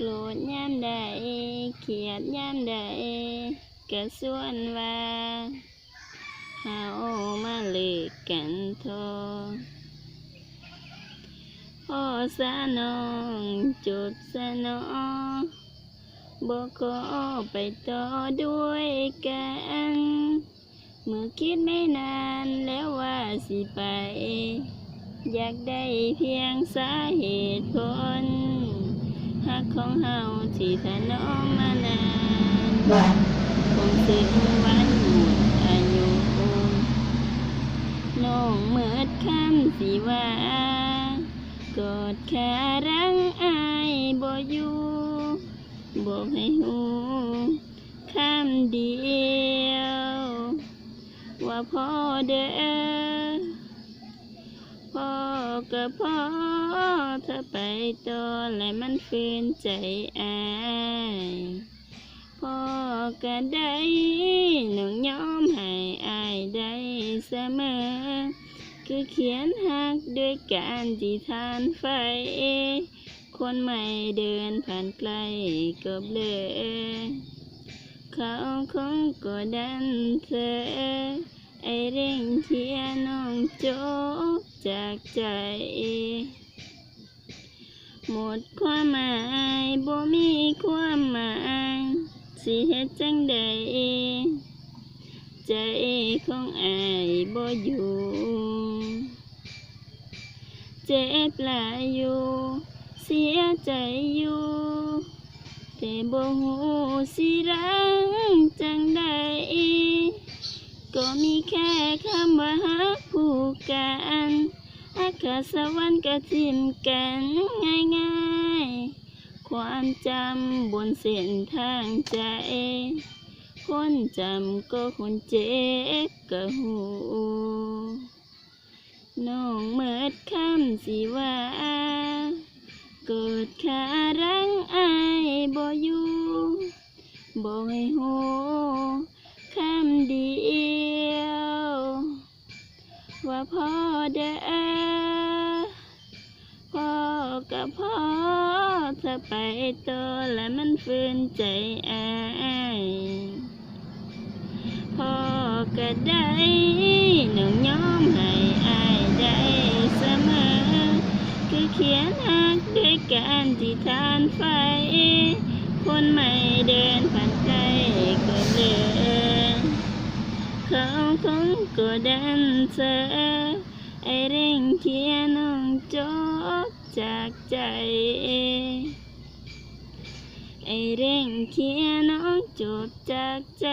โกรธยามใดเขียดยามใดก็ส่วนว่าเฮามาเลิกกันโทพอสะน้องจบสะน้องบ่ขอไปต่อด้วยกันเมื่อคิดไม่นานแล้วว่าสิไปอยากได้เพียงสาเหตุผลหักของเฮาที่ถนอมมานานคงถึงวันหมดอายุน้องเมิดคำสิว่ากอดขารังอายบ่อยู่บอกให้หูคำเดียวว่าพอเด้อพ่อก็พ่อเธอไปต่อและมันฝืนใจอายพ่อก็ได้น้องยอมให้อายได้เสมอคือเขียนหักด้วยการที่ทานไฟคนใหม่เดินผ่านไกลก็เบลอเขาคงกดดันเธอไอเร่งเทียน้องโจบจากใจหมดความหมายบ่มีความหมายสิเฮ็ดจังใดใจของอายบ่อยู่เจ็บหลายอยู่เสียใจอยู่แต่บ่ฮู้สิรังจังใดก็มีแค่คำว่าฮักผู้กันฮักขาดสวรรค์ก็ทิ้มกันง่ายๆความจำบนเส้นทางใจคนจำก็คนเจ็บก็หูน้องเมิดคำสิว่ากอดขารังอายบ่อยู่บอกให้หูคำเดียวว่าพ่อเด้อพ่อก็พ่อเธอไปต่อและมันฝืนใจอายพ่อก็ได้น้องยอมให้อายได้เสมอคือเขียนหักด้วยการที่ทานไฟคนใหม่เดินผ่านไกลก็เหลือเขาคงกดดันเธอไอเร่งเทียน้องจบจากใจไอเร่งเทียน้องจบจากใจ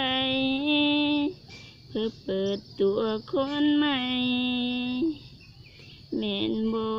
เพื่อเปิดตัวคนใหม่แม่นบ่